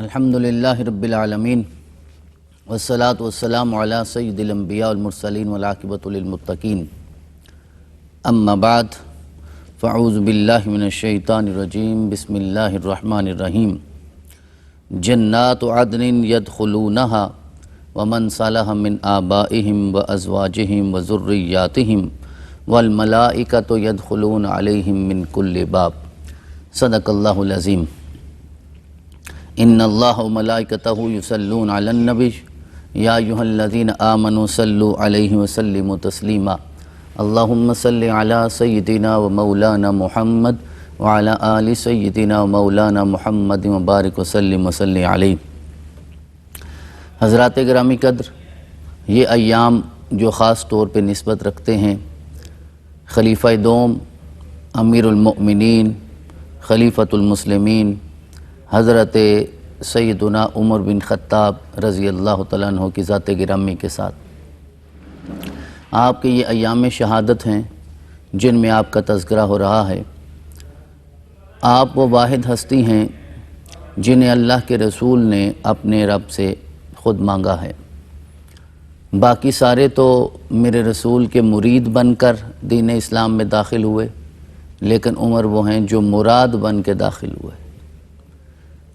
الحمدللہ رب العالمین والصلاة والسلام علی سید الانبیاء والمرسلین والعاقبۃ للمتقین اما بعد فاعوذ باللہ من الشیطان الرجیم بسم اللہ الرحمن الرحیم جنات عدن یدخلونہا ومن صلح من آبائہم وازواجہم وذریاتہم والملائکۃ یدخلون علیہم من کل باب صدق اللہ العظیم۔ ان اللہ وملائکتہ یصلون علی النبی یا ایھا الذین آمنوا صلوا علیہ وسلموا تسلیما اللہم صلی علی سیدنا و مولانا محمد وعلی آل سیدنا و مولانا محمد وبارک وسلم وصلی علیہ۔ حضرات گرامی قدر، یہ ایام جو خاص طور پہ نسبت رکھتے ہیں خلیفہ دوم امیر المؤمنین خلیفۃ المسلمین حضرت سیدنا عمر بن خطاب رضی اللہ تعالیٰ عنہ کی ذات گرامی کے ساتھ، آپ کے یہ ایام شہادت ہیں جن میں آپ کا تذکرہ ہو رہا ہے۔ آپ وہ واحد ہستی ہیں جنہیں اللہ کے رسول نے اپنے رب سے خود مانگا ہے۔ باقی سارے تو میرے رسول کے مرید بن کر دین اسلام میں داخل ہوئے، لیکن عمر وہ ہیں جو مراد بن کے داخل ہوئے۔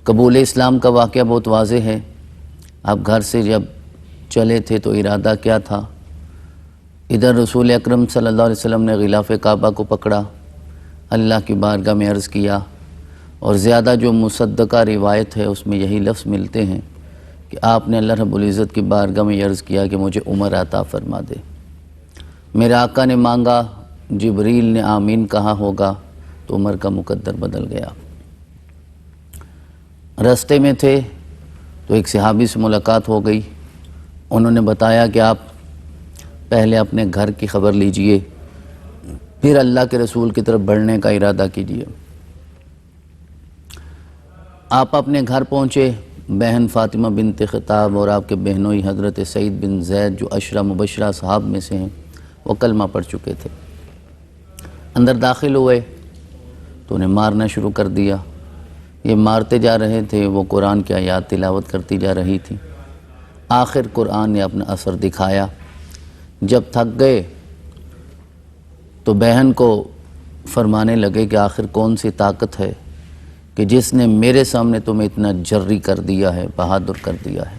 قبول اسلام کا واقعہ بہت واضح ہے۔ آپ گھر سے جب چلے تھے تو ارادہ کیا تھا؟ ادھر رسول اکرم صلی اللہ علیہ وسلم نے غلاف کعبہ کو پکڑا، اللہ کی بارگاہ میں عرض کیا، اور زیادہ جو مصدقہ روایت ہے اس میں یہی لفظ ملتے ہیں کہ آپ نے اللہ رب العزت کی بارگاہ میں عرض کیا کہ مجھے عمر عطا فرما دے۔ میرے آقا نے مانگا، جبریل نے آمین کہا ہوگا تو عمر کا مقدر بدل گیا۔ راستے میں تھے تو ایک صحابی سے ملاقات ہو گئی، انہوں نے بتایا کہ آپ پہلے اپنے گھر کی خبر لیجئے، پھر اللہ کے رسول کی طرف بڑھنے کا ارادہ کیجئے۔ آپ اپنے گھر پہنچے، بہن فاطمہ بنت خطاب اور آپ کے بہنوئی حضرت سعید بن زید جو عشرہ مبشرہ صحاب میں سے ہیں وہ کلمہ پڑھ چکے تھے۔ اندر داخل ہوئے تو انہیں مارنا شروع کر دیا۔ یہ مارتے جا رہے تھے، وہ قرآن کی آیات تلاوت کرتی جا رہی تھی۔ آخر قرآن نے اپنا اثر دکھایا۔ جب تھک گئے تو بہن کو فرمانے لگے کہ آخر کون سی طاقت ہے کہ جس نے میرے سامنے تمہیں اتنا جری کر دیا ہے، بہادر کر دیا ہے؟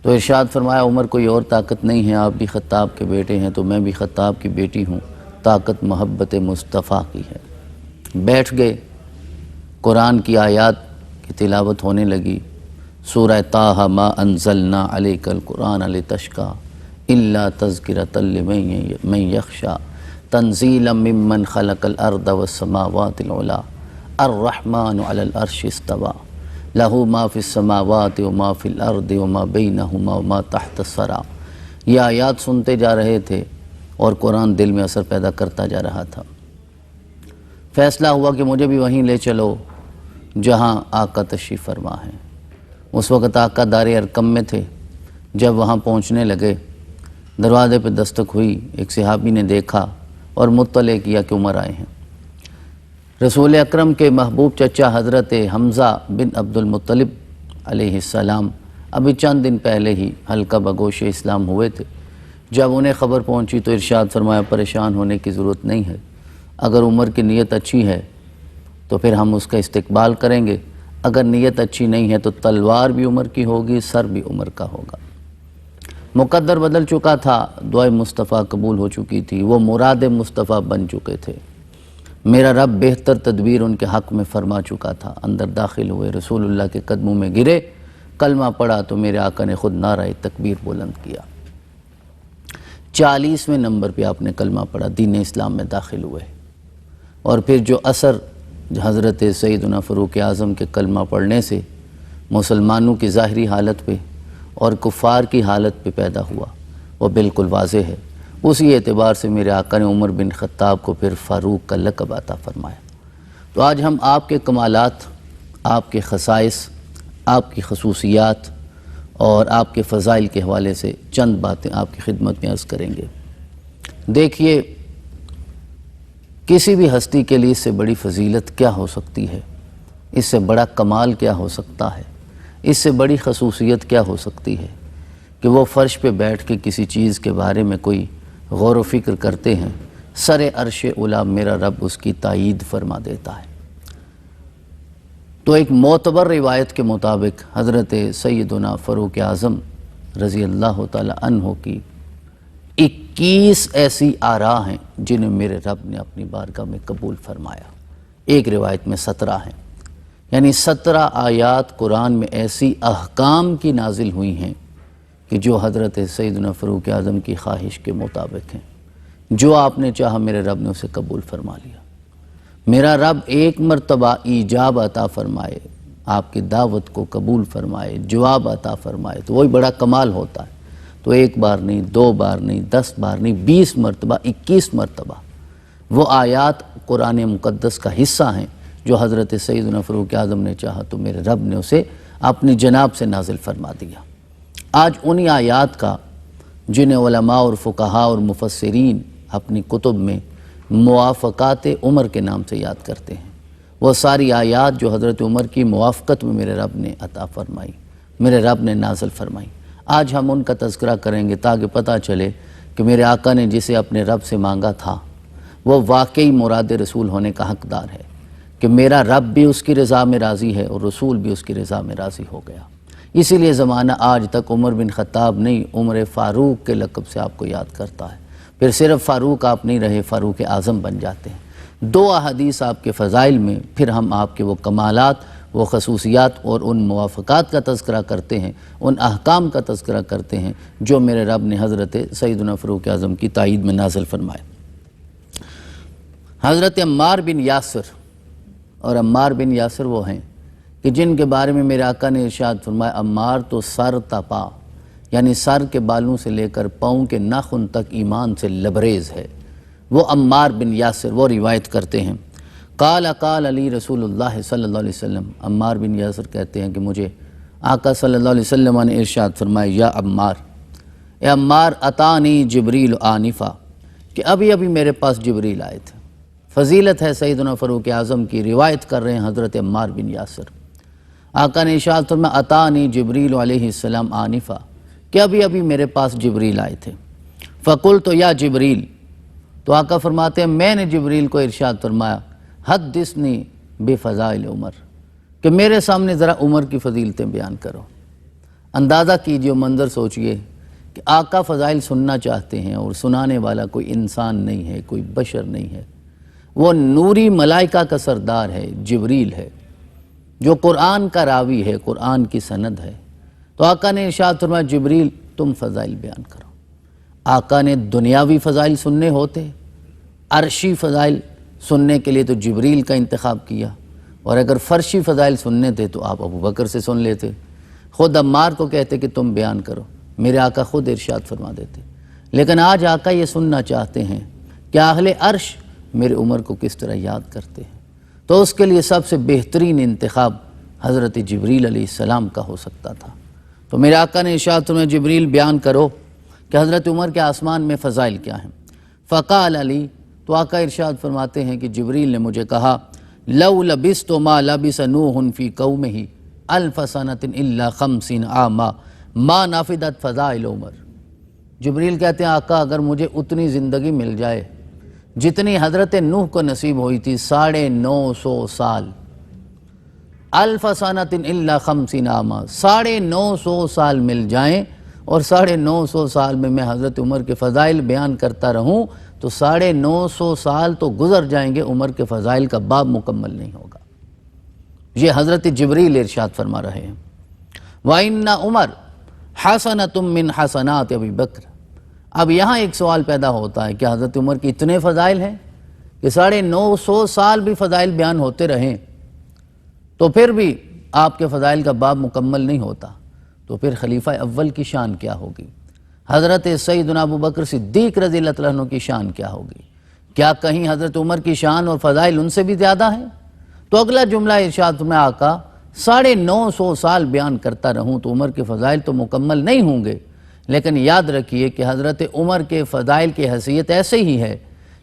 تو ارشاد فرمایا، عمر کوئی اور طاقت نہیں ہے، آپ بھی خطاب کے بیٹے ہیں تو میں بھی خطاب کی بیٹی ہوں، طاقت محبت مصطفیٰ کی ہے۔ بیٹھ گئے، قرآن کی آیات کی تلاوت ہونے لگی۔ سورہ طٰہٰ ما انزلنا علیک القرآن لتشقیٰ الا تذکرۃ لمن یخشیٰ تنزیلا ممن خلق الارض والسماوات العلیٰ الرحمن علی العرش استویٰ لہ ما فی السماوات وما فی الارض وما بینہما وما تحت الثریٰ۔ یہ آیات سنتے جا رہے تھے اور قرآن دل میں اثر پیدا کرتا جا رہا تھا۔ فیصلہ ہوا کہ مجھے بھی وہیں لے چلو جہاں آقا تشریف فرما ہے۔ اس وقت آقا دار ارقم میں تھے۔ جب وہاں پہنچنے لگے، دروازے پہ دستک ہوئی، ایک صحابی نے دیکھا اور مطلع کیا کہ عمر آئے ہیں۔ رسول اکرم کے محبوب چچا حضرت حمزہ بن عبد المطلب علیہ السلام ابھی چند دن پہلے ہی حلقہ بگوش اسلام ہوئے تھے۔ جب انہیں خبر پہنچی تو ارشاد فرمایا، پریشان ہونے کی ضرورت نہیں ہے، اگر عمر کی نیت اچھی ہے تو پھر ہم اس کا استقبال کریں گے، اگر نیت اچھی نہیں ہے تو تلوار بھی عمر کی ہوگی، سر بھی عمر کا ہوگا۔ مقدر بدل چکا تھا، دعائے مصطفیٰ قبول ہو چکی تھی، وہ مراد مصطفیٰ بن چکے تھے۔ میرا رب بہتر تدبیر ان کے حق میں فرما چکا تھا۔ اندر داخل ہوئے، رسول اللہ کے قدموں میں گرے، کلمہ پڑھا تو میرے آقا نے خود نعرہ تکبیر بلند کیا۔ 40ویں نمبر پہ آپ نے کلمہ پڑھا، دین اسلام میں داخل ہوئے، اور پھر جو اثر حضرت سیدنا فاروق اعظم کے کلمہ پڑھنے سے مسلمانوں کی ظاہری حالت پہ اور کفار کی حالت پہ پیدا ہوا وہ بالکل واضح ہے۔ اسی اعتبار سے میرے آقا نے عمر بن خطاب کو پھر فاروق کا لقب عطا فرمایا۔ تو آج ہم آپ کے کمالات، آپ کے خصائص، آپ کی خصوصیات اور آپ کے فضائل کے حوالے سے چند باتیں آپ کی خدمت میں عرض کریں گے۔ دیکھیے، کسی بھی ہستی کے لیے اس سے بڑی فضیلت کیا ہو سکتی ہے، اس سے بڑا کمال کیا ہو سکتا ہے اس سے بڑی خصوصیت کیا ہو سکتی ہے کہ وہ فرش پہ بیٹھ کے کسی چیز کے بارے میں کوئی غور و فکر کرتے ہیں، سر عرش اولی میرا رب اس کی تائید فرما دیتا ہے۔ تو ایک معتبر روایت کے مطابق حضرت سیدنا فاروق اعظم رضی اللہ تعالی عنہ کی 21 ایسی آراء ہیں جنہیں میرے رب نے اپنی بارگاہ میں قبول فرمایا۔ ایک روایت میں 17 ہیں، یعنی 17 آیات قرآن میں ایسی احکام کی نازل ہوئی ہیں کہ جو حضرت سیدنا فاروق اعظم کی خواہش کے مطابق ہیں۔ جو آپ نے چاہا میرے رب نے اسے قبول فرما لیا۔ میرا رب ایک مرتبہ ایجاب عطا فرمائے، آپ کی دعوت کو قبول فرمائے، جواب عطا فرمائے تو وہی بڑا کمال ہوتا ہے۔ تو ایک بار نہیں، 2 بار نہیں، 10 بار نہیں، 20 مرتبہ، 21 مرتبہ وہ آیات قرآن مقدس کا حصہ ہیں جو حضرت سیدنا فاروق اعظم نے چاہا تو میرے رب نے اسے اپنی جناب سے نازل فرما دیا۔ آج انہی آیات کا جنہیں علماء اور فقہاء اور مفسرین اپنی کتب میں موافقات عمر کے نام سے یاد کرتے ہیں، وہ ساری آیات جو حضرت عمر کی موافقت میں میرے رب نے عطا فرمائی، میرے رب نے نازل فرمائی، آج ہم ان کا تذکرہ کریں گے تاکہ پتہ چلے کہ میرے آقا نے جسے اپنے رب سے مانگا تھا وہ واقعی مراد رسول ہونے کا حقدار ہے، کہ میرا رب بھی اس کی رضا میں راضی ہے اور رسول بھی اس کی رضا میں راضی ہو گیا۔ اسی لیے زمانہ آج تک عمر بن خطاب نہیں، عمر فاروق کے لقب سے آپ کو یاد کرتا ہے۔ پھر صرف فاروق آپ نہیں رہے، فاروق اعظم بن جاتے ہیں۔ 2 احادیث آپ کے فضائل میں، پھر ہم آپ کے وہ کمالات، وہ خصوصیات اور ان موافقات کا تذکرہ کرتے ہیں، ان احکام کا تذکرہ کرتے ہیں جو میرے رب نے حضرت سیدنا فاروق اعظم کی تائید میں نازل فرمائے۔ حضرت عمار بن یاسر، اور عمار بن یاسر وہ ہیں کہ جن کے بارے میں میرے آقا نے ارشاد فرمایا عمار تو سر تا پا، یعنی سر کے بالوں سے لے کر پاؤں کے ناخن تک ایمان سے لبریز ہے۔ وہ عمار بن یاسر وہ روایت کرتے ہیں، قال علی رسول اللہ صلی اللہ علیہ وسلم، عمار بن یاسر کہتے ہیں کہ مجھے آقا صلی اللہ علیہ وسلم نے ارشاد فرمایا یا عمار، اے عمار اتانی جبریل آنفا، کہ ابھی ابھی میرے پاس جبریل آئے تھے۔ فضیلت ہے سیدنا فاروق اعظم کی، روایت کر رہے ہیں حضرت عمار بن یاسر۔ آقا نے ارشاد فرمایا اتانی جبریل علیہ السلام آنفا، کہ ابھی ابھی میرے پاس جبریل آئے تھے۔ فقلت یا جبریل، تو آقا فرماتے ہیں میں نے جبریل کو ارشاد فرمایا حدثنی بفضائل عمر، کہ میرے سامنے ذرا عمر کی فضیلتیں بیان کرو۔ اندازہ کیجئے، منظر سوچئے کہ آقا فضائل سننا چاہتے ہیں اور سنانے والا کوئی انسان نہیں ہے، کوئی بشر نہیں ہے، وہ نوری ملائکہ کا سردار ہے، جبریل ہے، جو قرآن کا راوی ہے، قرآن کی سند ہے۔ تو آقا نے ارشاد فرمایا جبریل تم فضائل بیان کرو۔ آقا نے دنیاوی فضائل سننے ہوتے، عرشی فضائل سننے کے لیے تو جبریل کا انتخاب کیا، اور اگر فرشی فضائل سننے تھے تو آپ ابو بکر سے سن لیتے۔ خود عمار کو کہتے کہ تم بیان کرو، میرے آقا خود ارشاد فرما دیتے۔ لیکن آج آقا یہ سننا چاہتے ہیں کہ اہل عرش میرے عمر کو کس طرح یاد کرتے ہیں، تو اس کے لیے سب سے بہترین انتخاب حضرت جبریل علیہ السلام کا ہو سکتا تھا۔ تو میرے آقا نے ارشاد فرمایا جبریل بیان کرو کہ حضرت عمر کے آسمان میں فضائل کیا ہیں۔ فقال علی، تو آقا ارشاد فرماتے ہیں کہ جبریل نے مجھے کہا لو لبست ما لبس نوح فی قومہ 1000 سنۃ الا 50 عاما ما نفدت فضائل عمر۔ جبریل کہتے ہیں آقا اگر مجھے اتنی زندگی مل جائے جتنی حضرت نوح کو نصیب ہوئی تھی، 950 سال، 1000 سنۃ الا 50 عاما، 950 سال مل جائیں اور 950 سال میں حضرت عمر کے فضائل بیان کرتا رہوں تو 950 سال تو گزر جائیں گے، عمر کے فضائل کا باب مکمل نہیں ہوگا۔ یہ حضرت جبریل ارشاد فرما رہے ہیں۔ وَإِنَّ عمر حسنۃ من حسنات ابی بکر۔ اب یہاں ایک سوال پیدا ہوتا ہے کہ حضرت عمر کی اتنے فضائل ہیں کہ 950 سال بھی فضائل بیان ہوتے رہیں تو پھر بھی آپ کے فضائل کا باب مکمل نہیں ہوتا، تو پھر خلیفہ اول کی شان کیا ہوگی؟ حضرت سیدنا ابو بکر صدیق رضی اللہ عنہ کی شان کیا ہوگی؟ کیا کہیں حضرت عمر کی شان اور فضائل ان سے بھی زیادہ ہیں؟ تو اگلا جملہ ارشاد میں آقا 950 سال بیان کرتا رہوں تو عمر کے فضائل تو مکمل نہیں ہوں گے، لیکن یاد رکھیے کہ حضرت عمر کے فضائل کی حیثیت ایسے ہی ہے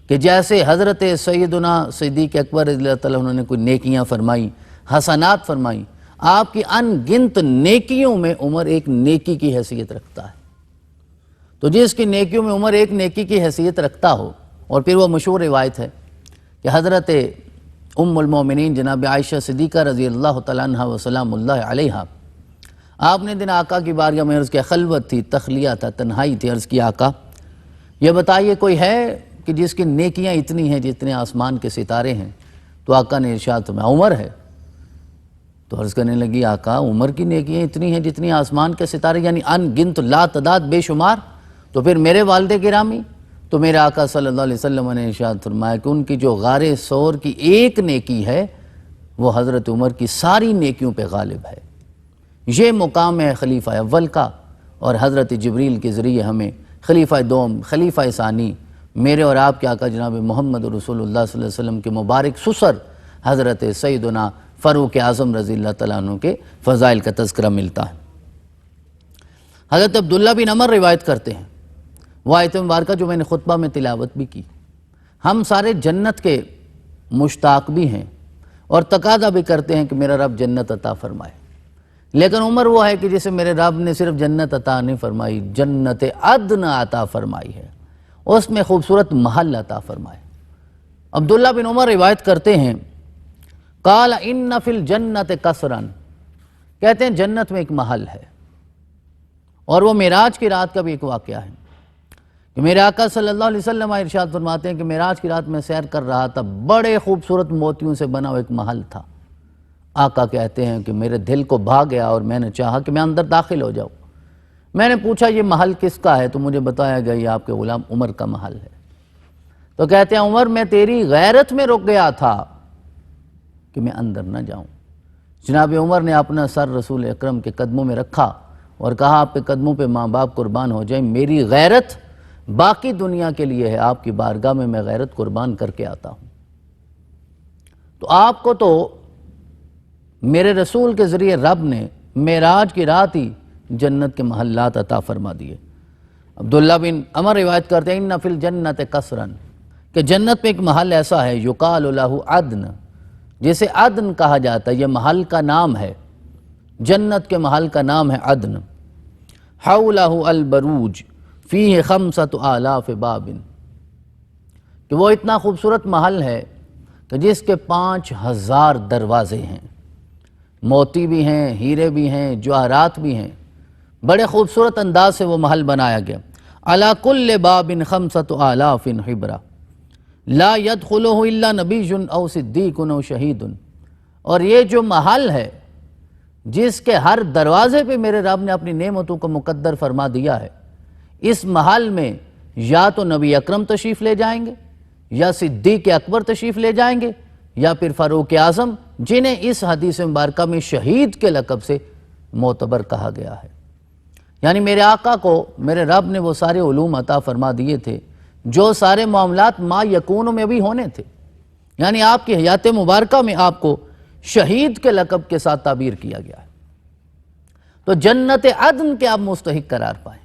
کہ جیسے حضرت سیدنا صدیق اکبر رضی اللہ عنہ نے کوئی نیکیاں فرمائیں، حسنات فرمائیں، آپ کی ان گنت نیکیوں میں عمر ایک نیکی کی حیثیت رکھتا ہے۔ تو جس کی نیکیوں میں عمر ایک نیکی کی حیثیت رکھتا ہو، اور پھر وہ مشہور روایت ہے کہ حضرت ام المومنین جناب عائشہ صدیقہ رضی اللہ تعالیٰ عنہ وسلام اللہ علیہا، آپ نے دن آقا کی بارگاہ میں عرض کیا، خلوت تھی، تخلیہ تھا، تنہائی تھی، عرض کیا آقا یہ بتائیے کوئی ہے کہ جس کی نیکیاں اتنی ہیں جتنے آسمان کے ستارے ہیں؟ تو آقا نے ارشاد فرمایا عمر ہے۔ تو عرض کرنے لگی آقا عمر کی نیکیاں اتنی ہیں جتنی آسمان کے ستارے، یعنی ان گنت لا تعداد بے شمار؟ تو پھر میرے والد گرامی؟ تو میرے آقا صلی اللہ علیہ وسلم نے ارشاد فرمایا کہ ان کی جو غار ثور کی ایک نیکی ہے وہ حضرت عمر کی ساری نیکیوں پہ غالب ہے۔ یہ مقام ہے خلیفہ اول کا، اور حضرت جبریل کے ذریعے ہمیں خلیفہ دوم، خلیفہ ثانی، میرے اور آپ کے آقا جناب محمد رسول اللہ صلی اللہ علیہ وسلم کے مبارک سسر حضرت سیدنا فاروق اعظم رضی اللہ تعالیٰ عنہ کے فضائل کا تذکرہ ملتا ہے۔ حضرت عبداللہ بن عمر روایت کرتے ہیں، وہ آیت مبارکہ جو میں نے خطبہ میں تلاوت بھی کی، ہم سارے جنت کے مشتاق بھی ہیں اور تقاضا بھی کرتے ہیں کہ میرا رب جنت عطا فرمائے، لیکن عمر وہ ہے کہ جسے میرے رب نے صرف جنت عطا نہیں فرمائی، جنت عدن عطا فرمائی ہے، اس میں خوبصورت محل عطا فرمائے۔ عبداللہ بن عمر روایت کرتے ہیں، قال ان فی الجنت قصرا، کہتے ہیں جنت میں ایک محل ہے، اور وہ معراج کی رات کا بھی ایک واقعہ ہے کہ میرے آقا صلی اللہ علیہ وسلم ارشاد فرماتے ہیں کہ معراج کی رات میں سیر کر رہا تھا، بڑے خوبصورت موتیوں سے بنا ہوا ایک محل تھا۔ آقا کہتے ہیں کہ میرے دل کو بھا گیا اور میں نے چاہا کہ میں اندر داخل ہو جاؤں۔ میں نے پوچھا یہ محل کس کا ہے؟ تو مجھے بتایا گیا یہ آپ کے غلام عمر کا محل ہے۔ تو کہتے ہیں عمر میں تیری غیرت میں رک گیا تھا کہ میں اندر نہ جاؤں۔ جناب عمر نے اپنا سر رسول اکرم کے قدموں میں رکھا اور کہا آپ کے قدموں پہ ماں باپ قربان ہو جائیں، میری غیرت باقی دنیا کے لیے ہے، آپ کی بارگاہ میں غیرت قربان کر کے آتا ہوں۔ تو آپ کو تو میرے رسول کے ذریعے رب نے معراج کی رات ہی جنت کے محلات عطا فرما دیے۔ عبداللہ بن عمر روایت کرتے ہیں ان فی الجنت قصرا، کہ جنت پہ ایک محل ایسا ہے یقال لہ عدن، جسے عدن کہا جاتا ہے، یہ محل کا نام ہے، جنت کے محل کا نام ہے عدن۔ حولہ البروج فیہ 5000 باب، کہ وہ اتنا خوبصورت محل ہے کہ جس کے 5000 دروازے ہیں، موتی بھی ہیں، ہیرے بھی ہیں، جواہرات بھی ہیں، بڑے خوبصورت انداز سے وہ محل بنایا گیا۔ علی کل باب 5000 حبرہ لا يدخلہ الا نبی او صدیق او شہید، اور یہ جو محل ہے جس کے ہر دروازے پہ میرے رب نے اپنی نعمتوں کو مقدر فرما دیا ہے، اس محل میں یا تو نبی اکرم تشریف لے جائیں گے، یا صدیق اکبر تشریف لے جائیں گے، یا پھر فاروق اعظم، جنہیں اس حدیث مبارکہ میں شہید کے لقب سے معتبر کہا گیا ہے۔ یعنی میرے آقا کو میرے رب نے وہ سارے علوم عطا فرما دیے تھے جو سارے معاملات ما یکون میں بھی ہونے تھے، یعنی آپ کی حیات مبارکہ میں آپ کو شہید کے لقب کے ساتھ تعبیر کیا گیا ہے۔ تو جنت عدن کے آپ مستحق قرار پائیں،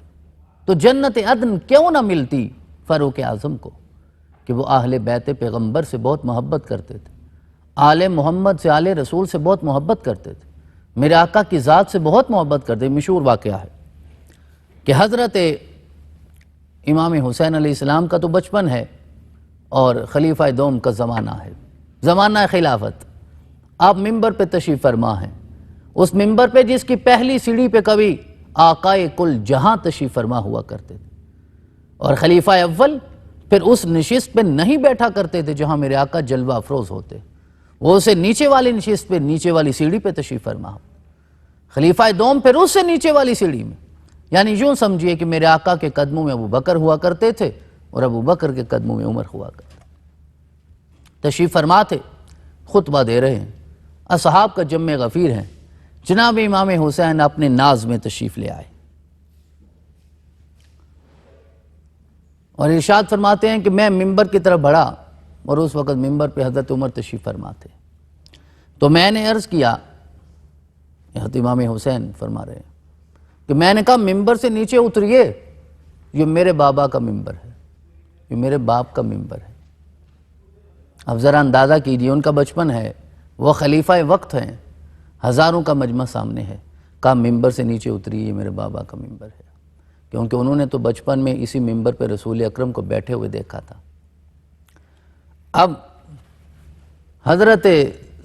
تو جنت عدن کیوں نہ ملتی فاروق اعظم کو کہ وہ اہل بیت پیغمبر سے بہت محبت کرتے تھے، آل محمد سے، آل رسول سے بہت محبت کرتے تھے، میرے آقا کی ذات سے بہت محبت کرتے تھے۔ مشہور واقعہ ہے کہ حضرت امام حسین علیہ السلام کا تو بچپن ہے اور خلیفہ دوم کا زمانہ ہے، زمانہ خلافت، آپ ممبر پہ تشریف فرما ہیں، اس ممبر پہ جس کی پہلی سیڑھی پہ کبھی آقائے کل جہاں تشریف فرما ہوا کرتے تھے، اور خلیفہ اول پھر اس نشست پہ نہیں بیٹھا کرتے تھے جہاں میرے آقا جلوہ افروز ہوتے، وہ اسے نیچے والی نشست پہ، نیچے والی سیڑھی پہ تشریف فرما، خلیفہ دوم پھر اس سے نیچے والی سیڑھی میں، یعنی یوں سمجھیے کہ میرے آقا کے قدموں میں ابو بکر ہوا کرتے تھے اور ابو بکر کے قدموں میں عمر ہوا کرتے تھے۔ تشریف فرما تھے، خطبہ دے رہے ہیں، اصحاب کا جمع غفیر ہیں، جناب امام حسین اپنے ناز میں تشریف لے آئے اور ارشاد فرماتے ہیں کہ میں ممبر کی طرف بڑھا، اور اس وقت ممبر پہ حضرت عمر تشریف فرما تھے، تو میں نے عرض کیا، حضرت امام حسین فرما رہے ہیں کہ میں نے کہا ممبر سے نیچے اتریے، یہ میرے بابا کا ممبر ہے، یہ میرے باپ کا ممبر ہے۔ اب ذرا اندازہ کیجئے، ان کا بچپن ہے، وہ خلیفہ وقت ہیں، ہزاروں کا مجمع سامنے ہے. کہا ممبر سے نیچے اتری، یہ میرے بابا کا ممبر ہے، کیونکہ انہوں نے تو بچپن میں اسی ممبر پہ رسول اکرم کو بیٹھے ہوئے دیکھا تھا. اب حضرت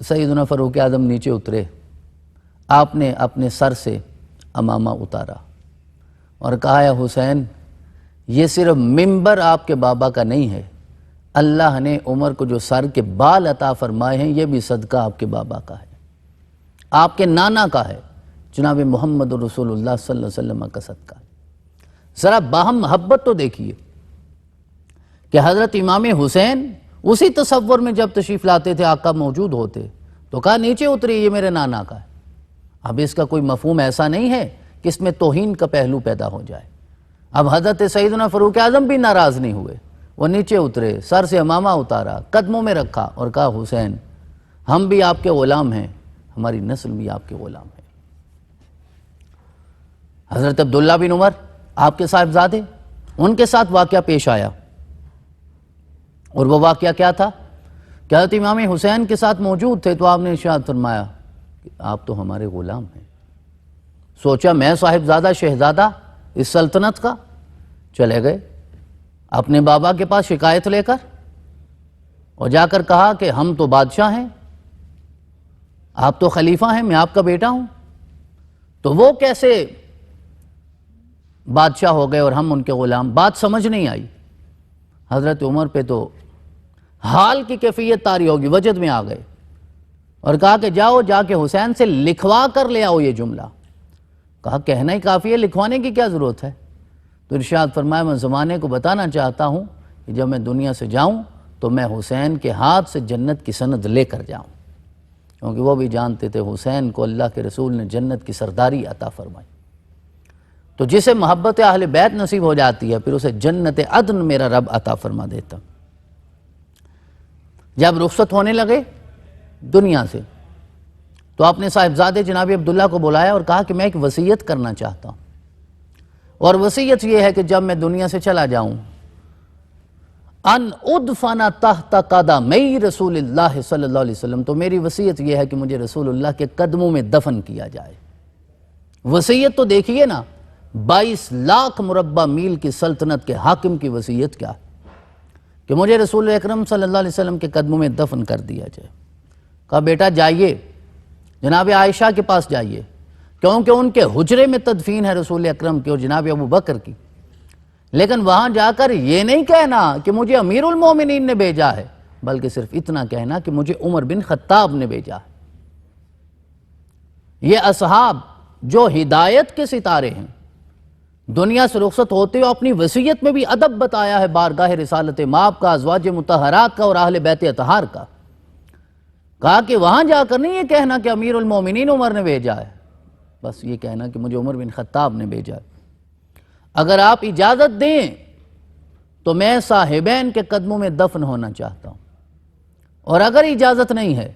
سیدنا فاروق اعظم نیچے اترے، آپ نے اپنے سر سے عمامہ اتارا اور کہا یا حسین، یہ صرف ممبر آپ کے بابا کا نہیں ہے، اللہ نے عمر کو جو سر کے بال عطا فرمائے ہیں یہ بھی صدقہ آپ کے بابا کا ہے، آپ کے نانا کا ہے، جناب محمد رسول اللہ صلی اللہ علیہ وسلم کا صدقہ. ذرا باہم محبت تو دیکھیے کہ حضرت امام حسین اسی تصور میں جب تشریف لاتے تھے آقا موجود ہوتے تو کہا نیچے اتری، یہ میرے نانا کا ہے. اب اس کا کوئی مفہوم ایسا نہیں ہے کہ اس میں توہین کا پہلو پیدا ہو جائے. اب حضرت سیدنا فاروق اعظم بھی ناراض نہیں ہوئے، وہ نیچے اترے، سر سے عمامہ اتارا، قدموں میں رکھا اور کہا حسین، ہم بھی آپ کے غلام ہیں، ہماری نسل بھی آپ کے غلام ہے. حضرت عبداللہ بن عمر آپ کے صاحبزادے، ان کے ساتھ واقعہ پیش آیا، اور وہ واقعہ کیا تھا کہ حضرت امام حسین کے ساتھ موجود تھے تو آپ نے ارشاد فرمایا کہ آپ تو ہمارے غلام ہیں. سوچا میں صاحبزادہ شہزادہ اس سلطنت کا، چلے گئے اپنے بابا کے پاس شکایت لے کر اور جا کر کہا کہ ہم تو بادشاہ ہیں، آپ تو خلیفہ ہیں، میں آپ کا بیٹا ہوں، تو وہ کیسے بادشاہ ہو گئے اور ہم ان کے غلام؟ بات سمجھ نہیں آئی. حضرت عمر پہ تو حال کی کیفیت طاری ہوگی، وجد میں آ گئے اور کہا کہ جاؤ جا کے حسین سے لکھوا کر لے آؤ یہ جملہ. کہا کہنا ہی کافی ہے، لکھوانے کی کیا ضرورت ہے؟ تو ارشاد فرمایا میں زمانے کو بتانا چاہتا ہوں کہ جب میں دنیا سے جاؤں تو میں حسین کے ہاتھ سے جنت کی سند لے کر جاؤں، کیونکہ وہ بھی جانتے تھے حسین کو اللہ کے رسول نے جنت کی سرداری عطا فرمائی. تو جسے محبت اہل بیت نصیب ہو جاتی ہے پھر اسے جنت عدن میرا رب عطا فرما دیتا. جب رخصت ہونے لگے دنیا سے تو اپنے صاحبزادے جناب عبداللہ کو بلایا اور کہا کہ میں ایک وصیت کرنا چاہتا ہوں، اور وصیت یہ ہے کہ جب میں دنیا سے چلا جاؤں ان ادفن تحت قدمی رسول اللہ صلی اللہ علیہ وسلم، تو میری وصیت یہ ہے کہ مجھے رسول اللہ کے قدموں میں دفن کیا جائے. وصیت تو دیکھیے نا، 22 لاکھ مربع میل کی سلطنت کے حاکم کی وصیت کیا ہے کہ مجھے رسول اکرم صلی اللہ علیہ وسلم کے قدموں میں دفن کر دیا جائے. کہا بیٹا جائیے جناب عائشہ کے پاس جائیے، کیونکہ ان کے حجرے میں تدفین ہے رسول اکرم کی اور جناب ابو بکر کی، لیکن وہاں جا کر یہ نہیں کہنا کہ مجھے امیر المومنین نے بھیجا ہے، بلکہ صرف اتنا کہنا کہ مجھے عمر بن خطاب نے بھیجا ہے. یہ اصحاب جو ہدایت کے ستارے ہیں، دنیا سے رخصت ہوتے ہوئے اپنی وصیت میں بھی ادب بتایا ہے بارگاہ رسالت مآب کا، ازواج مطہرات کا اور اہل بیت اطہار کا. کہا کہ وہاں جا کر نہیں یہ کہنا کہ امیر المومنین عمر نے بھیجا ہے، بس یہ کہنا کہ مجھے عمر بن خطاب نے بھیجا ہے. اگر آپ اجازت دیں تو میں صاحبین کے قدموں میں دفن ہونا چاہتا ہوں، اور اگر اجازت نہیں ہے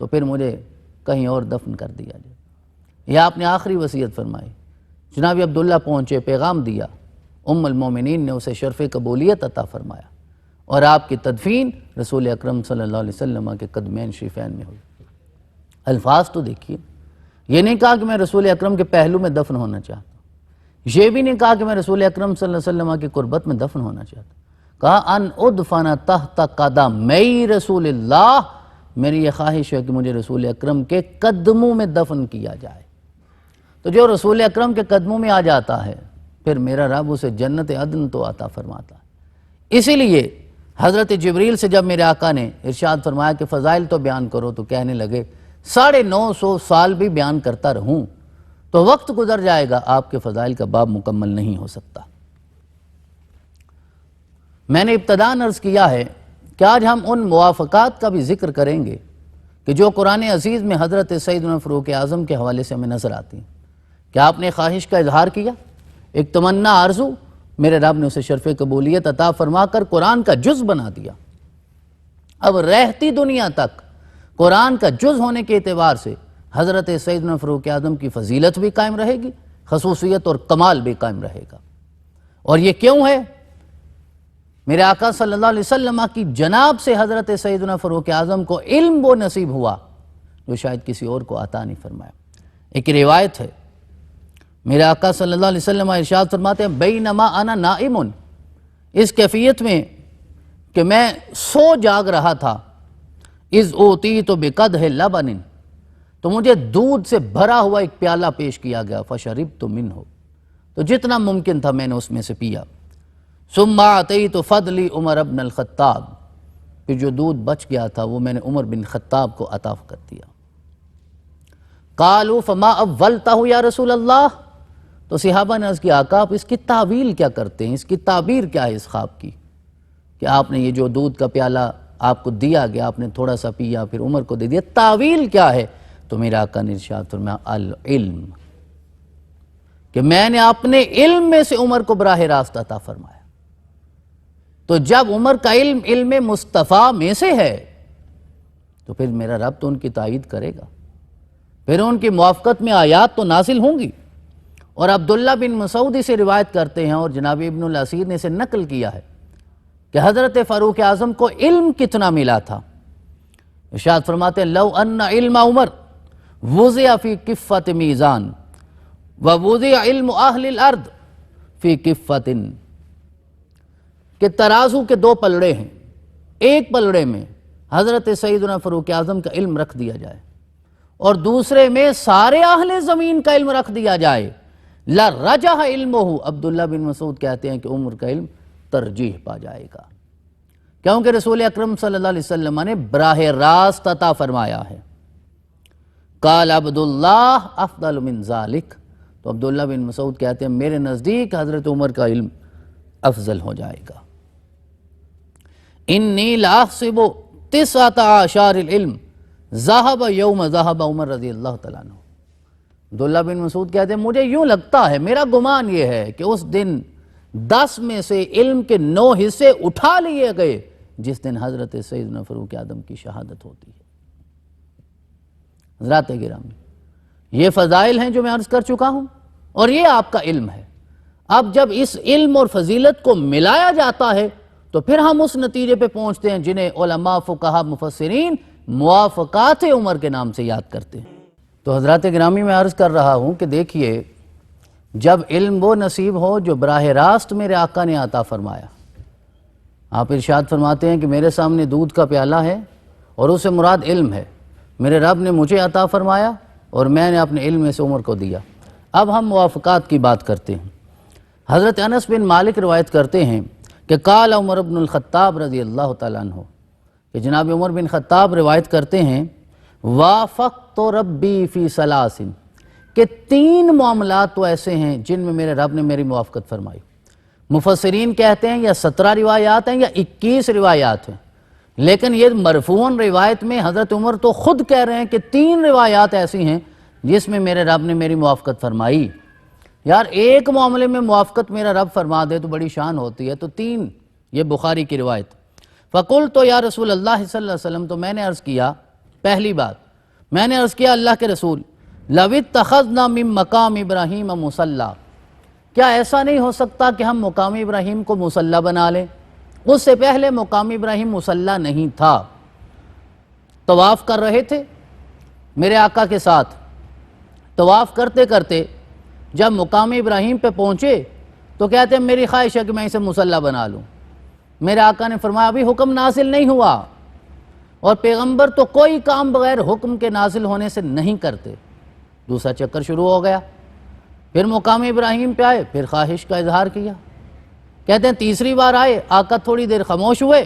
تو پھر مجھے کہیں اور دفن کر دیا جائے. یہ آپ نے آخری وصیت فرمائی. جناب عبداللہ پہنچے، پیغام دیا، ام المومنین نے اسے شرف قبولیت عطا فرمایا اور آپ کی تدفین رسول اکرم صلی اللہ علیہ وسلم کے قدمین شریفین میں ہوئی. الفاظ تو دیکھیے، یہ نہیں کہا کہ میں رسول اکرم کے پہلو میں دفن ہونا چاہتا ہوں، یہ بھی نہیں کہا کہ میں رسول اکرم صلی اللہ علیہ وسلم کی قربت میں دفن ہونا چاہتا ہوں. کہا ان ادفن تحت قدمی رسول اللہ، میری یہ خواہش ہے کہ مجھے رسول اکرم کے قدموں میں دفن کیا جائے. تو جو رسول اکرم کے قدموں میں آ جاتا ہے پھر میرا رب اسے جنت عدن تو عطا فرماتا ہے. اسی لیے حضرت جبریل سے جب میرے آقا نے ارشاد فرمایا کہ فضائل تو بیان کرو تو کہنے لگے 950 سال بھی بیان کرتا رہوں تو وقت گزر جائے گا، آپ کے فضائل کا باب مکمل نہیں ہو سکتا. میں نے ابتداءً عرض کیا ہے کہ آج ہم ان موافقات کا بھی ذکر کریں گے کہ جو قرآن عزیز میں حضرت سیدنا فاروق اعظم کے حوالے سے ہمیں نظر آتی ہیں. کہ آپ نے خواہش کا اظہار کیا، ایک تمنا آرزو، میرے رب نے اسے شرف قبولیت عطا فرما کر قرآن کا جز بنا دیا. اب رہتی دنیا تک قرآن کا جز ہونے کے اعتبار سے حضرت سیدنا فاروق اعظم کی فضیلت بھی قائم رہے گی، خصوصیت اور کمال بھی قائم رہے گا. اور یہ کیوں ہے؟ میرے آقا صلی اللہ علیہ وسلم کی جناب سے حضرت سیدنا فاروق اعظم کو علم وہ نصیب ہوا جو شاید کسی اور کو عطا نہیں فرمایا۔ ایک روایت ہے، میرے آقا صلی اللہ علیہ وسلم ارشاد فرماتے ہیں بینما انا نائم، اس کیفیت میں کہ میں سو جاگ رہا تھا، اذ اوتیت بقدح لبن، تو مجھے دودھ سے بھرا ہوا ایک پیالہ پیش کیا گیا، فشربت منہ، تو جتنا ممکن تھا میں نے اس میں سے پیا۔ ثم اعطیت فضلی عمر بن الخطاب، پھر جو دودھ بچ گیا تھا وہ میں نے عمر بن خطاب کو عطا کر دیا۔ قالوا فما اولتہ یا رسول اللہ، تو صحابہ نے عرض کیا آقا آپ اس کی تعویل کیا کرتے ہیں، اس کی تعبیر کیا ہے اس خواب کی، کہ آپ نے یہ جو دودھ کا پیالہ آپ کو دیا گیا آپ نے تھوڑا سا پیا پھر عمر کو دے دیا، تعویل کیا ہے؟ تو میرے آقا نے ارشاد فرمایا العلم، کہ میں نے اپنے علم میں سے عمر کو براہ راست عطا فرمایا۔ تو جب عمر کا علم علم مصطفیٰ میں سے ہے تو پھر میرا رب تو ان کی تائید کرے گا، پھر ان کی موافقت میں آیات تو نازل ہوں گی۔ اور عبداللہ بن مسعود سے روایت کرتے ہیں اور جناب ابن الاسیر نے اسے نقل کیا ہے کہ حضرت فاروق اعظم کو علم کتنا ملا تھا۔ ارشاد فرماتے ہیں لو ان علم عمر وضع فی کفۃ میزان ووضع علم اہل الارض فی کفۃ، کہ ترازو کے دو پلڑے ہیں، ایک پلڑے میں حضرت سیدنا فاروق اعظم کا علم رکھ دیا جائے اور دوسرے میں سارے اہل زمین کا علم رکھ دیا جائے، لرجح علمہ، عبداللہ بن مسعود کہتے ہیں کہ عمر کا علم ترجیح پا جائے گا، کیونکہ رسول اکرم صلی اللہ علیہ وسلم نے براہ راست عطا فرمایا ہے۔ قال عبداللہ افضل من ذالک، تو عبداللہ بن مسعود کہتے ہیں میرے نزدیک حضرت عمر کا علم افضل ہو جائے گا۔ انی لاحسب 19 العلم ذہب یوم ذہب عمر رضی اللہ تعالیٰ عنہ، عبداللہ بن مسعود کہتے ہیں مجھے یوں لگتا ہے، میرا گمان یہ ہے کہ اس دن 10 میں سے علم کے 9 حصے اٹھا لیے گئے جس دن حضرت سیدنا فاروق اعظم کی شہادت ہوتی ہے۔ حضرات گرامی، یہ فضائل ہیں جو میں عرض کر چکا ہوں اور یہ آپ کا علم ہے۔ اب جب اس علم اور فضیلت کو ملایا جاتا ہے تو پھر ہم اس نتیجے پہ پہنچتے ہیں جنہیں علماء فقہا مفسرین موافقات عمر کے نام سے یاد کرتے ہیں۔ تو حضرات گرامی میں عرض کر رہا ہوں کہ دیکھیے، جب علم وہ نصیب ہو جو براہ راست میرے آقا نے عطا فرمایا، آپ ارشاد فرماتے ہیں کہ میرے سامنے دودھ کا پیالہ ہے اور اس سے مراد علم ہے، میرے رب نے مجھے عطا فرمایا اور میں نے اپنے علم میں سے عمر کو دیا۔ اب ہم موافقات کی بات کرتے ہیں۔ حضرت انس بن مالک روایت کرتے ہیں کہ قال عمر بن الخطاب رضی اللہ تعالیٰ عنہ، کہ جناب عمر بن خطاب روایت کرتے ہیں وافقت ربی فی ثلاث، کہ 3 معاملات تو ایسے ہیں جن میں میرے رب نے میری موافقت فرمائی۔ مفسرین کہتے ہیں یا 17 روایات ہیں یا 21 روایات ہیں، لیکن یہ مرفوعاً روایت میں حضرت عمر تو خود کہہ رہے ہیں کہ 3 روایات ایسی ہیں جس میں میرے رب نے میری موافقت فرمائی۔ یار ایک معاملے میں موافقت میرا رب فرما دے تو بڑی شان ہوتی ہے، تو 3، یہ بخاری کی روایت۔ فقلت یا رسول اللہ صلی اللہ علیہ وسلم، تو میں نے عرض کیا، پہلی بات میں نے عرض کیا اللہ کے رسول، لو اتخذنا من مقام ابراہیم مصلی، کیا ایسا نہیں ہو سکتا کہ ہم مقام ابراہیم کو مصلی بنا لیں؟ اس سے پہلے مقام ابراہیم مصلی نہیں تھا، طواف کر رہے تھے میرے آقا کے ساتھ، طواف کرتے کرتے جب مقام ابراہیم پہ پہنچے تو کہتے ہیں میری خواہش ہے کہ میں اسے مصلی بنا لوں۔ میرے آقا نے فرمایا ابھی حکم نازل نہیں ہوا، اور پیغمبر تو کوئی کام بغیر حکم کے نازل ہونے سے نہیں کرتے۔ دوسرا چکر شروع ہو گیا، پھر مقام ابراہیم پہ آئے، پھر خواہش کا اظہار کیا۔ کہتے ہیں تیسری بار آئے، آقا تھوڑی دیر خاموش ہوئے،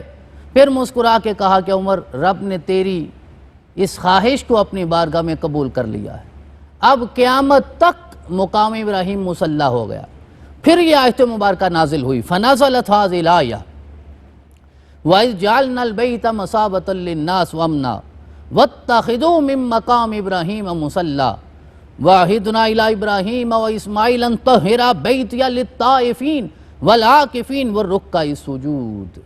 پھر مسکرا کے کہا کہ عمر، رب نے تیری اس خواہش کو اپنی بارگاہ میں قبول کر لیا ہے، اب قیامت تک مقام ابراہیم مصلی ہو گیا۔ پھر یہ آیت مبارکہ نازل ہوئی، فنزلت هذه الآیہ وَإِذْ جَعَلْنَا الْبَيْتَ مَثَابَةً لِلنَّاسِ وَأَمْنًا وَاتَّخِذُوا مِن مَّقَامِ إِبْرَاهِيمَ مُصَلًّى وَعَهِدْنَا إِلَىٰ إِبْرَاهِيمَ وَإِسْمَاعِيلَ أَن طَهِّرَا بَيْتِيَ لِلطَّائِفِينَ وَالْعَاكِفِينَ وَالرُّكَّعِ السُّجُودِ۔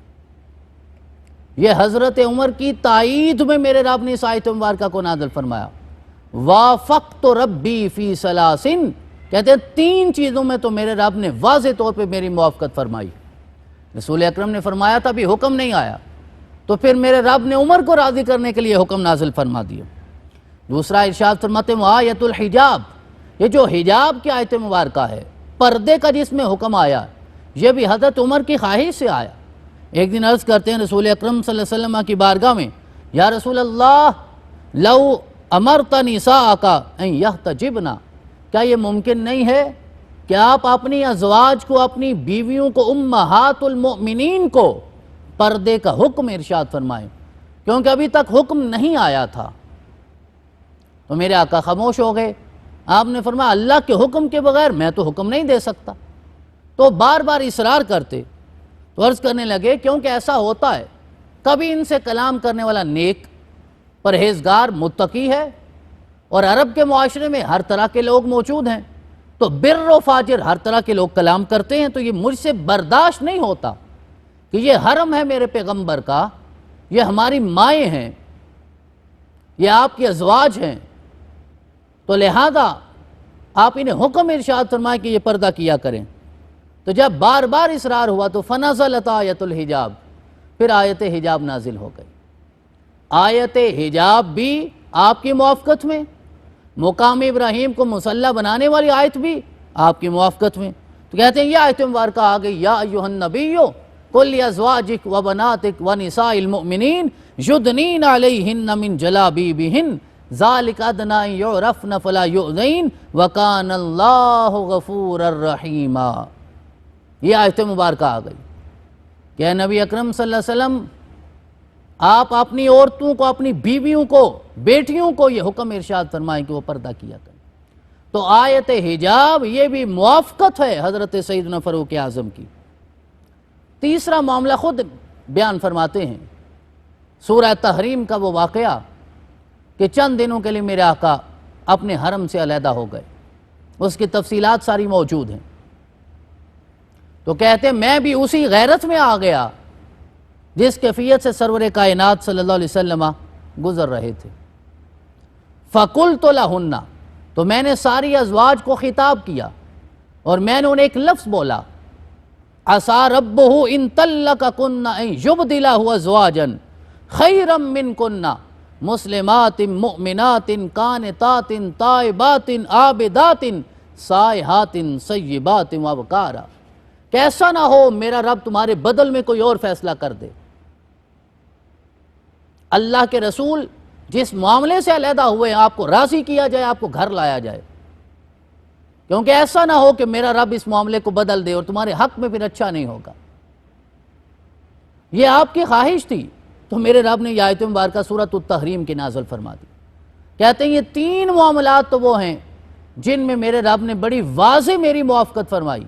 یہ حضرت عمر کی تائید میں میرے رب نے اس آیت مبارکہ کو نازل فرمایا۔ وافقت ربی فی ثلاث، کہتے ہیں 3 چیزوں میں تو میرے رب نے واضح طور پہ میری موافقت فرمائی۔ رسول اکرم نے فرمایا تھا ابھی حکم نہیں آیا، تو پھر میرے رب نے عمر کو راضی کرنے کے لیے حکم نازل فرما دیا۔ دوسرا ارشاد فرماتے ہیں آیت الحجاب، یہ جو حجاب کی آیت مبارکہ ہے، پردے کا جس میں حکم آیا، یہ بھی حضرت عمر کی خواہش سے آیا۔ ایک دن عرض کرتے ہیں رسول اکرم صلی اللہ علیہ وسلم کی بارگاہ میں، یا رسول اللہ لو امرت نساءک ان یحتجبن، کیا یہ ممکن نہیں ہے کہ آپ اپنی ازواج کو، اپنی بیویوں کو، امہات المؤمنین کو پردے کا حکم ارشاد فرمائیں، کیونکہ ابھی تک حکم نہیں آیا تھا۔ تو میرے آقا خاموش ہو گئے۔ آپ نے فرمایا اللہ کے حکم کے بغیر میں تو حکم نہیں دے سکتا۔ تو بار بار اصرار کرتے، تو عرض کرنے لگے کیونکہ ایسا ہوتا ہے، کبھی ان سے کلام کرنے والا نیک، پرہیزگار، متقی ہے، اور عرب کے معاشرے میں ہر طرح کے لوگ موجود ہیں، تو بر و فاجر ہر طرح کے لوگ کلام کرتے ہیں، تو یہ مجھ سے برداشت نہیں ہوتا کہ یہ حرم ہے میرے پیغمبر کا، یہ ہماری مائیں ہیں، یہ آپ کی ازواج ہیں، تو لہذا آپ انہیں حکم ارشاد فرمائے کہ یہ پردہ کیا کریں۔ تو جب بار بار اصرار ہوا تو فنزلت آیت الحجاب، پھر آیت حجاب نازل ہو گئی۔ آیت حجاب بھی آپ کی موافقت میں، مقام ابراہیم کو مصلی بنانے والی آیت بھی آپ کی موافقت میں۔ تو کہتے ہیں یہ آیت مبارکہ آ گئی، یا ایھا النبی قل لازواجک وبناتک ونساء المؤمنین یدنین علیہن من جلابیبہن ذالک ادنی ان یعرفن فلا یؤذین وکان اللہ غفورا رحیما۔ یہ آیت مبارکہ آ گئی کہ اے نبی اکرم صلی اللہ علیہ وسلم، آپ اپنی عورتوں کو، اپنی بیویوں کو، بیٹیوں کو یہ حکم ارشاد فرمائیں کہ وہ پردہ کیا کریں۔ تو آیت حجاب یہ بھی موافقت ہے حضرت سیدنا فاروق اعظم کی۔ تیسرا معاملہ خود بیان فرماتے ہیں، سورہ تحریم کا وہ واقعہ کہ چند دنوں کے لیے میرے آقا اپنے حرم سے علیحدہ ہو گئے، اس کی تفصیلات ساری موجود ہیں۔ تو کہتے ہیں میں بھی اسی غیرت میں آ گیا جس کیفیت سے سرور کائنات صلی اللہ علیہ وسلم گزر رہے تھے۔ فَقُلْتُ لَهُنَّ، تو میں نے ساری ازواج کو خطاب کیا اور میں نے انہیں ایک لفظ بولا، عَسَىٰ رَبُّهُ إِن طَلَّقَكُنَّ أَن يُبْدِلَهُ أَزْوَاجًا خَيْرًا مِّنكُنَّ مُسْلِمَاتٍ مُؤْمِنَاتٍ قَانِتَاتٍ تَائِبَاتٍ عَابِدَاتٍ سَائِحَاتٍ سَيِّبَاتٍ وَأَبْکارا، کیسا نہ ہو میرا رب تمہارے بدل میں کوئی اور فیصلہ کر دے۔ اللہ کے رسول جس معاملے سے علیحدہ ہوئے ہیں، آپ کو راضی کیا جائے، آپ کو گھر لایا جائے، کیونکہ ایسا نہ ہو کہ میرا رب اس معاملے کو بدل دے اور تمہارے حق میں پھر اچھا نہیں ہوگا۔ یہ آپ کی خواہش تھی، تو میرے رب نے یہ آیت مبارکہ سورۃ التحریم کی نازل فرما دی۔ کہتے ہیں یہ تین معاملات تو وہ ہیں جن میں میرے رب نے بڑی واضح میری موافقت فرمائی،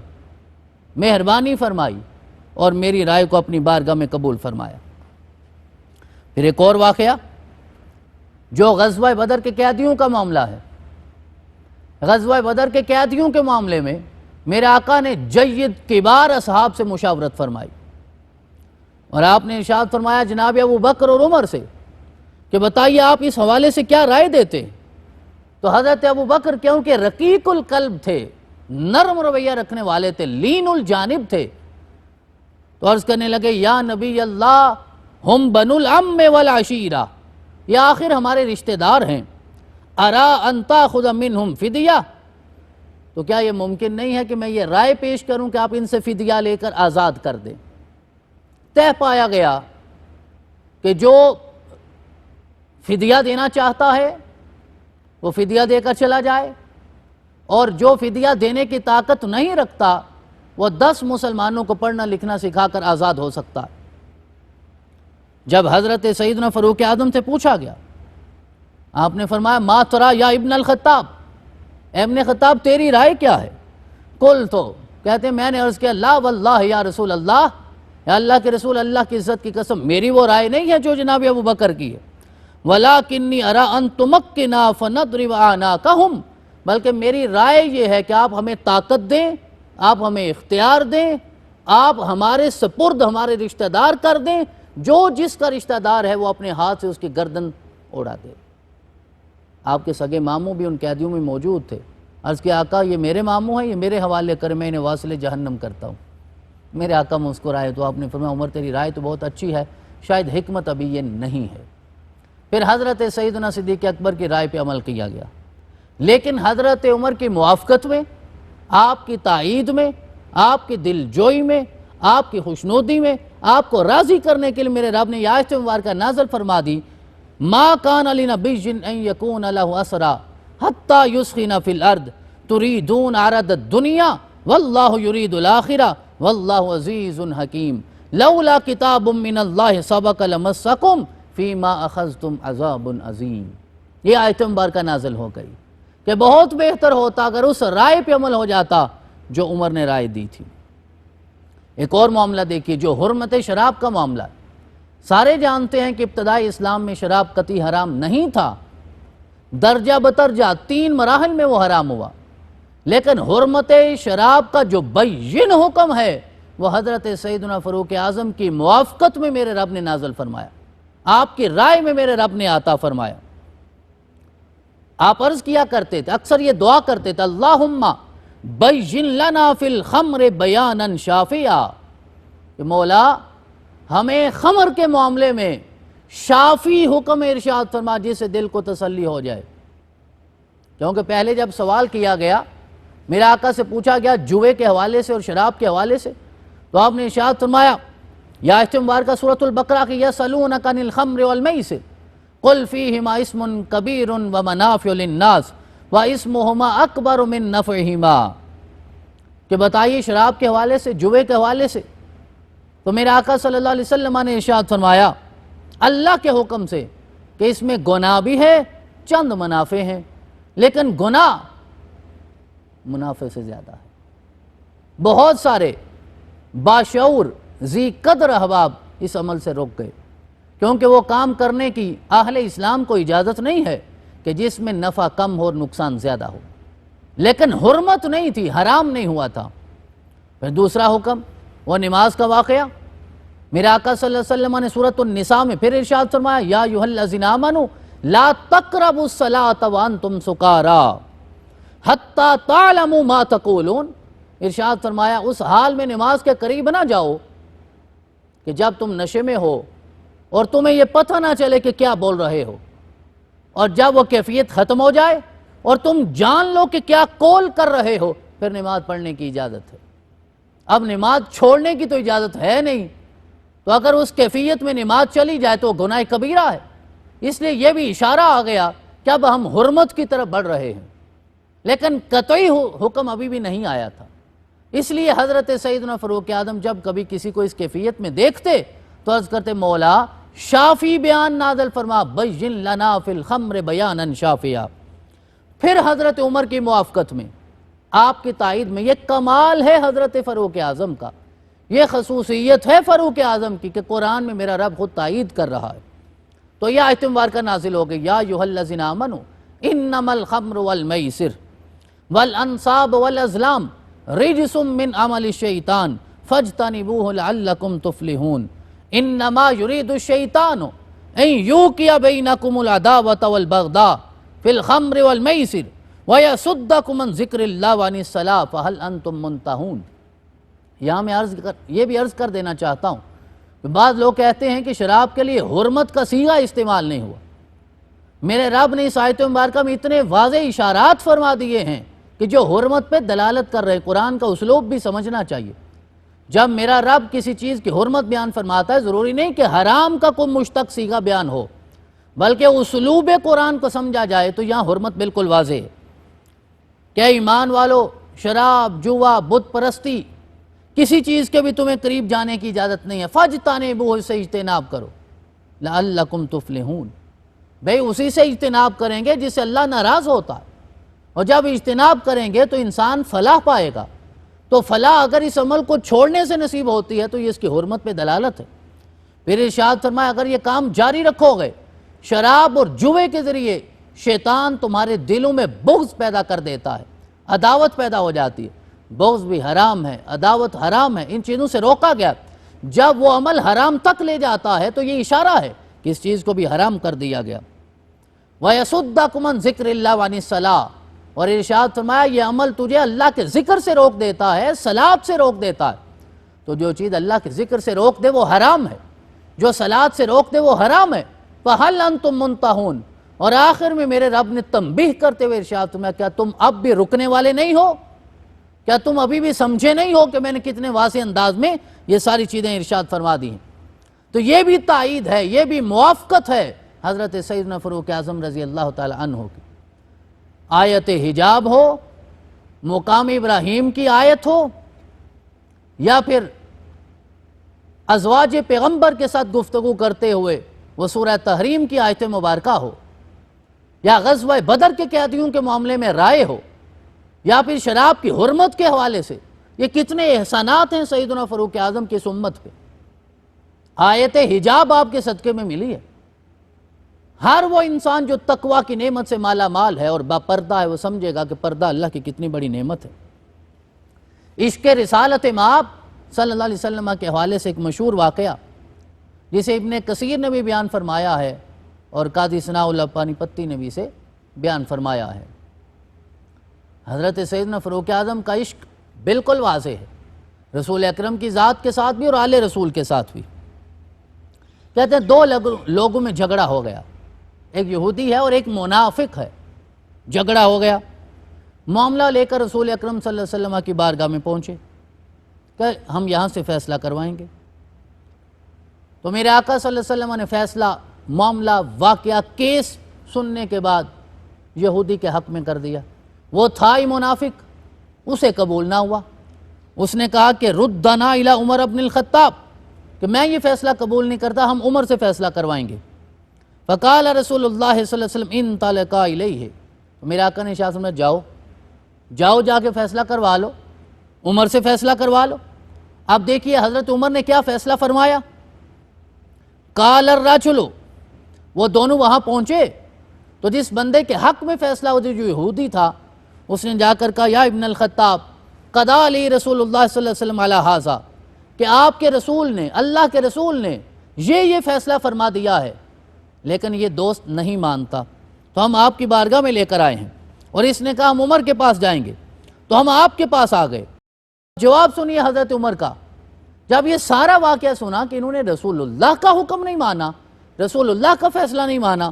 مہربانی فرمائی اور میری رائے کو اپنی بارگاہ میں قبول فرمایا۔ پھر ایک اور واقعہ جو غزوہ بدر کے قیدیوں کا معاملہ ہے۔ غزوہ بدر کے قیدیوں کے معاملے میں میرے آقا نے جید کبار اصحاب سے مشاورت فرمائی، اور آپ نے ارشاد فرمایا جناب ابو بکر اور عمر سے کہ بتائیے آپ اس حوالے سے کیا رائے دیتے۔ تو حضرت ابو بکر کیونکہ رقیق القلب تھے، نرم رویہ رکھنے والے تھے، لین الجانب تھے، تو عرض کرنے لگے یا نبی اللہ ہم بنو العم والعشیرہ، یہ آخر ہمارے رشتہ دار ہیں، ارا ان تاخذ منہم فدیہ، تو کیا یہ ممکن نہیں ہے کہ میں یہ رائے پیش کروں کہ آپ ان سے فدیہ لے کر آزاد کر دیں۔ طے پایا گیا کہ جو فدیہ دینا چاہتا ہے وہ فدیہ دے کر چلا جائے، اور جو فدیہ دینے کی طاقت نہیں رکھتا وہ 10 مسلمانوں کو پڑھنا لکھنا سکھا کر آزاد ہو سکتا ہے۔ جب حضرت سیدنا فاروق اعظم سے پوچھا گیا، آپ نے فرمایا ما ترا یا ابن الخطاب، اے ابن خطاب تیری رائے کیا ہے؟ قلت، تو کہتے ہیں میں نے عرض کیا لا واللہ یا رسول اللہ، یا اللہ کے رسول، اللہ کی عزت کی قسم میری وہ رائے نہیں ہے جو جناب ابو بکر کی ہے، وَلَكِنِّي أَرَىٰ أَن تُمَكِّنَا فَنَضْرِبَ أَعْنَاقَهُمْ، بلکہ میری رائے یہ ہے کہ آپ ہمیں طاقت دیں، آپ ہمیں اختیار دیں، آپ ہمارے سپرد ہمارے رشتہ دار کر دیں، جو جس کا رشتہ دار ہے وہ اپنے ہاتھ سے اس کی گردن اڑا دے۔ آپ کے سگے ماموں بھی ان قیدیوں میں موجود تھے۔ عرض کیا آقا یہ میرے ماموں ہیں، یہ میرے حوالے کر، میں انہیں واصل جہنم کرتا ہوں۔ میرے آقا مسکرائے تو آپ نے فرمایا عمر تیری رائے تو بہت اچھی ہے، شاید حکمت ابھی یہ نہیں ہے۔ پھر حضرت سیدنا صدیق اکبر کی رائے پہ عمل کیا گیا، لیکن حضرت عمر کی موافقت میں، آپ کی تائید میں، آپ کی دل جوئی میں، آپ کی خوشنودی میں، آپ کو راضی کرنے کے لیے میرے رب نے یہ آیت مبارکہ نازل فرما دی، ما کان لنبی ان یکون لہ اسرا حتی یسخن فی الارض تریدون عرض الدنیا واللہ یرید الآخرہ واللہ عزیز حکیم لولا کتاب من اللہ سبق لمسکم فیما اخذتم عذاب عظیم۔ یہ آیت مبارکہ نازل ہو گئی کہ بہت بہتر ہوتا اگر اس رائے پہ عمل ہو جاتا جو عمر نے رائے دی تھی۔ ایک اور معاملہ دیکھیے جو حرمت شراب کا معاملہ ہے۔ سارے جانتے ہیں کہ ابتدائی اسلام میں شراب قطعی حرام نہیں تھا، درجہ بترجہ 3 مراحل میں وہ حرام ہوا، لیکن حرمت شراب کا جو بین حکم ہے وہ حضرت سیدنا فاروق اعظم کی موافقت میں میرے رب نے نازل فرمایا، آپ کی رائے میں میرے رب نے عطا فرمایا۔ آپ عرض کیا کرتے تھے، اکثر یہ دعا کرتے تھے، اللہم بین لنا فی الخمر بیانا شافیا، کہ مولا ہمیں خمر کے معاملے میں شافی حکم ارشاد فرما جس سے دل کو تسلی ہو جائے۔ کیونکہ پہلے جب سوال کیا گیا، میرے آقا سے پوچھا گیا جوے کے حوالے سے اور شراب کے حوالے سے، تو آپ نے ارشاد فرمایا یا آیت مبارکہ سورۃ البقرہ کی یسألونک عن الخمر والمیسر قل فیہما اسم کبیر ومنافع للناس واسمہما اکبر من نفعہما، کہ بتائیے شراب کے حوالے سے، جوے کے حوالے سے، تو میرے آقا صلی اللہ علیہ وسلم نے ارشاد فرمایا اللہ کے حکم سے کہ اس میں گناہ بھی ہے، چند منافع ہیں، لیکن گناہ منافع سے زیادہ ہے۔ بہت سارے باشعور ذی قدر احباب اس عمل سے رک گئے، کیونکہ وہ کام کرنے کی اہل اسلام کو اجازت نہیں ہے کہ جس میں نفع کم ہو اور نقصان زیادہ ہو، لیکن حرمت نہیں تھی، حرام نہیں ہوا تھا۔ پھر دوسرا حکم وہ نماز کا واقعہ، میرے آقا صلی اللہ علیہ وسلم نے سورۃ النساء میں پھر ارشاد فرمایا یا ایھا الذین آمنوا لا تقربوا الصلاۃ وانتم سکارا حتی تعلموا ما تقولون، ارشاد فرمایا اس حال میں نماز کے قریب نہ جاؤ کہ جب تم نشے میں ہو اور تمہیں یہ پتہ نہ چلے کہ کیا بول رہے ہو، اور جب وہ کیفیت ختم ہو جائے اور تم جان لو کہ کیا قول کر رہے ہو، پھر نماز پڑھنے کی اجازت ہے۔ اب نماز چھوڑنے کی تو اجازت ہے نہیں، تو اگر اس کیفیت میں نماز چلی جائے تو گناہ کبیرہ ہے۔ اس لیے یہ بھی اشارہ آ گیا کہ اب ہم حرمت کی طرف بڑھ رہے ہیں، لیکن قطعی حکم ابھی بھی نہیں آیا تھا۔ اس لیے حضرت سیدنا فاروق اعظم جب کبھی کسی کو اس کیفیت میں دیکھتے تو عرض کرتے مولا شافی بیان نازل فرما بین لنا فی الخمر بیانا شافیا۔ پھر حضرت عمر کی موافقت میں، آپ کی تائید میں، یہ کمال ہے حضرت فاروق اعظم کا، یہ خصوصیت ہے فاروق اعظم کی کہ قرآن میں میرا رب خود تائید کر رہا ہے۔ تو یہ آیت مبارکہ نازل ہو گئی یا ایھا الذین آمنوا انما الخمر والمیسر والانصاب والازلام رجس من عمل الشیطان فاجتنبوہ لعلکم تفلحون انما یرید الشیطان ان یوقع بینکم العداوۃ والبغضاء فی الخمر والمیسر وَيَصُدَّكُمْ عَنْ ذِكْرِ اللَّهِ وَعَنِ الصَّلَاةِ فَهَلْ أَنْتُمْ مُنْتَهُونَ۔ یہاں میں یہ بھی عرض کر دینا چاہتا ہوں کہ بعض لوگ کہتے ہیں کہ شراب کے لیے حرمت کا صیغہ استعمال نہیں ہوا۔ میرے رب نے اس آیت مبارکہ میں اتنے واضح اشارات فرما دیے ہیں کہ جو حرمت پہ دلالت کر رہے ہیں۔ قرآن کا اسلوب بھی سمجھنا چاہیے۔ جب میرا رب کسی چیز کی حرمت بیان فرماتا ہے، ضروری نہیں کہ حرام کا کوئی مشتق صیغہ بیان ہو، بلکہ اسلوب قرآن کو سمجھا جائے تو یہاں حرمت بالکل واضح ہے کہ ایمان والو شراب، جوا، بت پرستی، کسی چیز کے بھی تمہیں قریب جانے کی اجازت نہیں ہے۔ فاجتنبوہ، سے اجتناب کرو، لعلکم تفلحون، بھئی اسی سے اجتناب کریں گے جس سے اللہ ناراض ہوتا ہے، اور جب اجتناب کریں گے تو انسان فلاح پائے گا۔ تو فلاح اگر اس عمل کو چھوڑنے سے نصیب ہوتی ہے تو یہ اس کی حرمت پہ دلالت ہے۔ پھر ارشاد فرمایا اگر یہ کام جاری رکھو گے، شراب اور جوے کے ذریعے شیطان تمہارے دلوں میں بغض پیدا کر دیتا ہے، عداوت پیدا ہو جاتی ہے۔ بغض بھی حرام ہے، عداوت حرام ہے، ان چیزوں سے روکا گیا۔ جب وہ عمل حرام تک لے جاتا ہے تو یہ اشارہ ہے کہ اس چیز کو بھی حرام کر دیا گیا۔ وَيَصُدَّكُمْ عَنْ ذِكْرِ اللَّهِ وَعَنِ الصَّلَاةِ، اور ارشاد فرمایا یہ عمل تجھے اللہ کے ذکر سے روک دیتا ہے، صلاۃ سے روک دیتا ہے۔ تو جو چیز اللہ کے ذکر سے روک دے وہ حرام ہے، جو صلاۃ سے روک دے وہ حرام ہے۔ تو فَهَلْ أَنْتُمْ مُنْتَهُونَ، اور آخر میں میرے رب نے تنبیہ کرتے ہوئے ارشاد فرمایا کیا تم اب بھی رکنے والے نہیں ہو؟ کیا تم ابھی بھی سمجھے نہیں ہو کہ میں نے کتنے واضح انداز میں یہ ساری چیزیں ارشاد فرما دی ہیں؟ تو یہ بھی تائید ہے، یہ بھی موافقت ہے حضرت سیدنا فاروق اعظم رضی اللہ تعالی عنہ کی۔ آیت حجاب ہو، مقام ابراہیم کی آیت ہو، یا پھر ازواج پیغمبر کے ساتھ گفتگو کرتے ہوئے وہ سورہ تحریم کی آیت مبارکہ ہو، یا غزوہ بدر کے قیدیوں کے معاملے میں رائے ہو، یا پھر شراب کی حرمت کے حوالے سے، یہ کتنے احسانات ہیں سیدنا فاروق اعظم کی اس امت پہ۔ آیت حجاب آپ کے صدقے میں ملی ہے۔ ہر وہ انسان جو تقوی کی نعمت سے مالا مال ہے اور با پردہ ہے، وہ سمجھے گا کہ پردہ اللہ کی کتنی بڑی نعمت ہے۔ عشق رسالت مآب صلی اللہ علیہ وسلم کے حوالے سے ایک مشہور واقعہ جسے ابن کثیر نے بھی بیان فرمایا ہے اور قاضی ثناء اللہ پانی پتی نے بھی اسے بیان فرمایا ہے۔ حضرت سیدنا فاروق اعظم کا عشق بالکل واضح ہے، رسول اکرم کی ذات کے ساتھ بھی اور آل رسول کے ساتھ بھی۔ کہتے ہیں دو لوگوں میں جھگڑا ہو گیا، ایک یہودی ہے اور ایک منافق ہے۔ جھگڑا ہو گیا، معاملہ لے کر رسول اکرم صلی اللہ علیہ وسلم کی بارگاہ میں پہنچے کہ ہم یہاں سے فیصلہ کروائیں گے۔ تو میرے آقا صلی اللہ علیہ وسلم نے فیصلہ، معاملہ، واقعہ، کیس سننے کے بعد یہودی کے حق میں کر دیا۔ وہ تھا ہی منافق، اسے قبول نہ ہوا۔ اس نے کہا کہ ردنا الی عمر ابن الخطاب، کہ میں یہ فیصلہ قبول نہیں کرتا، ہم عمر سے فیصلہ کروائیں گے۔ فقال رسول اللہ صلی اللہ علیہ وسلم انطلقا الیہ، تو میرے آقا نے ارشاد فرمایا جاؤ جا کے فیصلہ کروا لو، عمر سے فیصلہ کروا لو۔ اب دیکھیے حضرت عمر نے کیا فیصلہ فرمایا۔ قال الرجل، وہ دونوں وہاں پہنچے تو جس بندے کے حق میں فیصلہ ہو جو یہودی تھا، اس نے جا کر کہا یا ابن الخطاب قضا علی رسول اللہ صلی اللہ علیہ وسلم علی ھذا، کہ آپ کے رسول نے، اللہ کے رسول نے یہ فیصلہ فرما دیا ہے، لیکن یہ دوست نہیں مانتا، تو ہم آپ کی بارگاہ میں لے کر آئے ہیں۔ اور اس نے کہا ہم عمر کے پاس جائیں گے، تو ہم آپ کے پاس آ گئے۔ جواب سنیے حضرت عمر کا، جب یہ سارا واقعہ سنا کہ انہوں نے رسول اللہ کا حکم نہیں مانا، رسول اللہ کا فیصلہ نہیں مانا،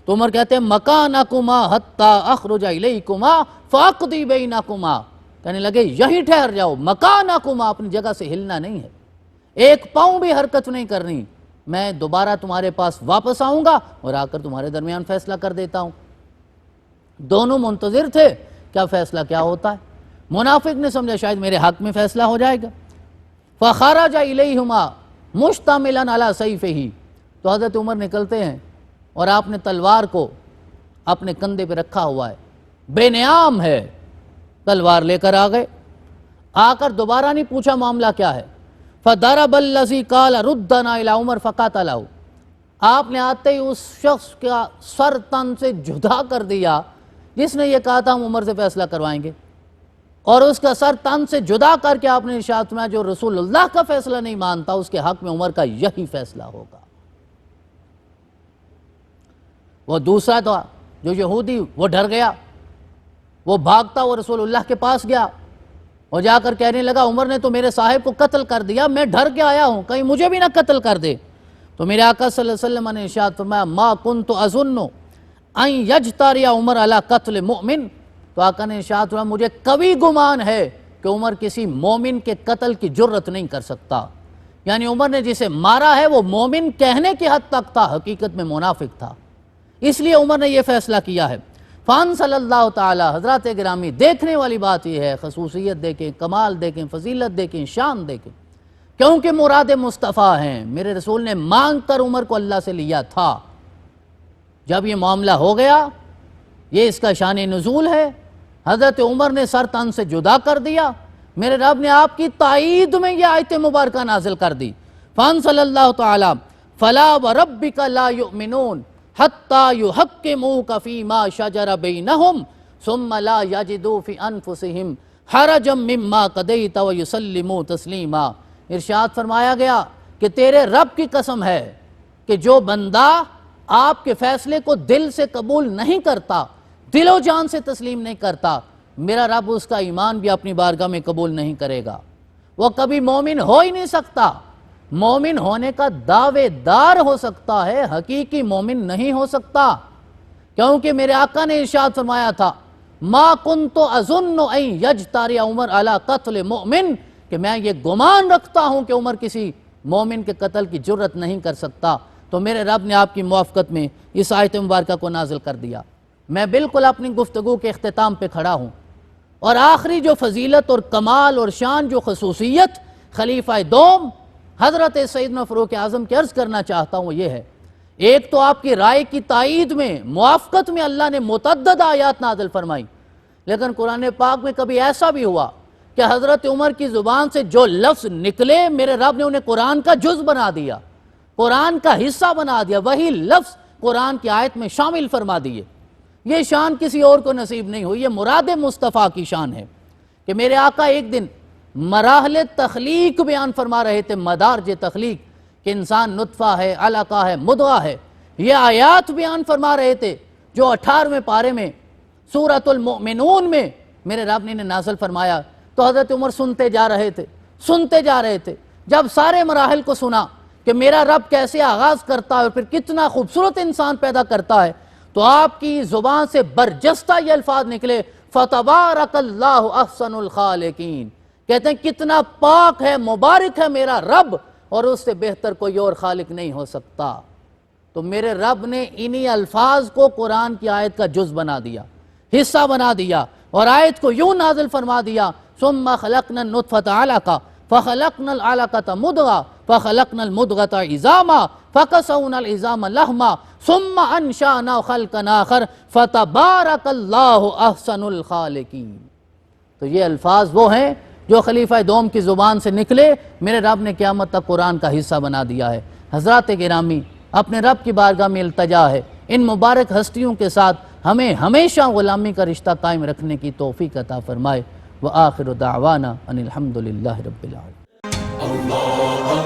تو عمر کہتے ہیں مکانکما حتی اخرج الیکما فاقضی بینکما، کہنے لگے یہی ٹھہر جاؤ، مکانکما، اپنی جگہ سے ہلنا نہیں ہے، ایک پاؤں بھی حرکت نہیں کرنی، میں دوبارہ تمہارے پاس واپس آؤں گا اور آ کر تمہارے درمیان فیصلہ کر دیتا ہوں۔ دونوں منتظر تھے کیا فیصلہ کیا ہوتا ہے۔ منافق نے سمجھا شاید میرے حق میں فیصلہ ہو جائے گا۔ فخرج الیہما مشتملا علی سیفہ، تو حضرت عمر نکلتے ہیں اور آپ نے تلوار کو اپنے کندھے پہ رکھا ہوا ہے، بے نیام ہے، تلوار لے کر آ گئے۔ آ کر دوبارہ نہیں پوچھا معاملہ کیا ہے۔ فضرب الذی قال ردنا الی عمر فقاتلہ، آپ نے آتے ہی اس شخص کا سر تن سے جدا کر دیا جس نے یہ کہا تھا ہم عمر سے فیصلہ کروائیں گے، اور اس کا سر تن سے جدا کر کے آپ نے ارشاد فرمایا جو رسول اللہ کا فیصلہ نہیں مانتا اس کے حق میں عمر کا یہی فیصلہ ہوگا۔ وہ دوسرا تھا جو یہودی، وہ ڈر گیا، وہ بھاگتا وہ رسول اللہ کے پاس گیا اور جا کر کہنے لگا عمر نے تو میرے صاحب کو قتل کر دیا، میں ڈر کے آیا ہوں کہیں مجھے بھی نہ قتل کر دے۔ تو میرے آقا صلی اللہ علیہ وسلم نے ارشاد فرمایا ما کنت اظن ان یجترئ عمر علی قتل مؤمن، تو آقا نے ارشاد فرمایا مجھے کبھی گمان ہے کہ عمر کسی مومن کے قتل کی جرت نہیں کر سکتا، یعنی عمر نے جسے مارا ہے وہ مومن کہنے کی حد تک تھا، حقیقت میں منافق تھا، اس لیے عمر نے یہ فیصلہ کیا ہے۔ فان صلی اللہ تعالی، حضرات گرامی دیکھنے والی بات یہ ہے، خصوصیت دیکھیں، کمال دیکھیں، فضیلت دیکھیں، شان دیکھیں، کیونکہ مراد مصطفیٰ ہیں، میرے رسول نے مانگ کر عمر کو اللہ سے لیا تھا۔ جب یہ معاملہ ہو گیا، یہ اس کا شان نزول ہے، حضرت عمر نے سر تن سے جدا کر دیا، میرے رب نے آپ کی تائید میں یہ آیت مبارکہ نازل کر دی۔ فان صلی اللہ تعالی فلا وربک لا یؤمنون حتی یحکموک فیما شجر بینہم ثم لا یجدوا فی انفسہم حرجا مما قضیت ویسلموا تسلیما۔ ارشاد فرمایا گیا کہ تیرے رب کی قسم ہے کہ جو بندہ آپ کے فیصلے کو دل سے قبول نہیں کرتا، دل و جان سے تسلیم نہیں کرتا، میرا رب اس کا ایمان بھی اپنی بارگاہ میں قبول نہیں کرے گا، وہ کبھی مومن ہو ہی نہیں سکتا۔ مومن ہونے کا دعوے دار ہو سکتا ہے، حقیقی مومن نہیں ہو سکتا، کیونکہ میرے آقا نے ارشاد فرمایا تھا ما کنت اظن ان یجترئ عمر علی قتل مؤمن، کہ میں یہ گمان رکھتا ہوں کہ عمر کسی مومن کے قتل کی جرت نہیں کر سکتا۔ تو میرے رب نے آپ کی موافقت میں اس آیت مبارکہ کو نازل کر دیا۔ میں بالکل اپنی گفتگو کے اختتام پہ کھڑا ہوں، اور آخری جو فضیلت اور کمال اور شان، جو خصوصیت خلیفہ دوم حضرت سیدنا فاروق اعظم کی عرض کرنا چاہتا ہوں، وہ یہ ہے، ایک تو آپ کی رائے کی تائید میں، موافقت میں اللہ نے متعدد آیات نازل فرمائی، لیکن قرآن پاک میں کبھی ایسا بھی ہوا کہ حضرت عمر کی زبان سے جو لفظ نکلے میرے رب نے انہیں قرآن کا جز بنا دیا، قرآن کا حصہ بنا دیا، وہی لفظ قرآن کی آیت میں شامل فرما دیے۔ یہ شان کسی اور کو نصیب نہیں ہوئی، یہ مراد مصطفیٰ کی شان ہے کہ میرے آقا ایک دن مراحل تخلیق بیان فرما رہے تھے، مدارج تخلیق، کہ انسان نطفہ ہے، علقہ ہے، مضغہ ہے، یہ آیات بیان فرما رہے تھے جو 18ویں پارے میں سورۃ المؤمنون میں میرے رب نے انہیں نازل فرمایا۔ تو حضرت عمر سنتے جا رہے تھے، جب سارے مراحل کو سنا کہ میرا رب کیسے آغاز کرتا ہے اور پھر کتنا خوبصورت انسان پیدا کرتا ہے، تو آپ کی زبان سے برجستہ یہ الفاظ نکلے فَتَبَارَكَ اللَّهُ أَحْسَنُ الْخَالِقِينَ، کہتے ہیں کتنا پاک ہے، مبارک ہے میرا رب، اور اس سے بہتر کوئی اور خالق نہیں ہو سکتا۔ تو میرے رب نے انہی الفاظ کو قرآن کی آیت کا جز بنا دیا، حصہ بنا دیا، اور آیت کو یوں نازل فرما دیا ثُمَّ خَلَقْنَا النُّطْفَةَ عَلَقَةً فَخَلَقْنَا الْعَلَقَةَ مُضْغَةً فَخَلَقْنَا الْمُضْغَةَ عِظَامًا فَكَسَوْنَا الْعِظَامَ لَحْمًا ثُمَّ أَنشَأْنَاهُ خَلْقًا آخَرَ فَتَبَارَكَ اللَّهُ أَحْسَنُ الْخَالِقِينَ۔ تو یہ الفاظ وہ ہیں جو خلیفہ دوم کی زبان سے نکلے، میرے رب نے قیامت تک قرآن کا حصہ بنا دیا ہے۔ حضرات گرامی، اپنے رب کی بارگاہ میں التجا ہے ان مبارک ہستیوں کے ساتھ ہمیں ہمیشہ غلامی کا رشتہ قائم رکھنے کی توفیق عطا فرمائے۔ وآخر دعوانا ان الحمد للہ رب العالمین۔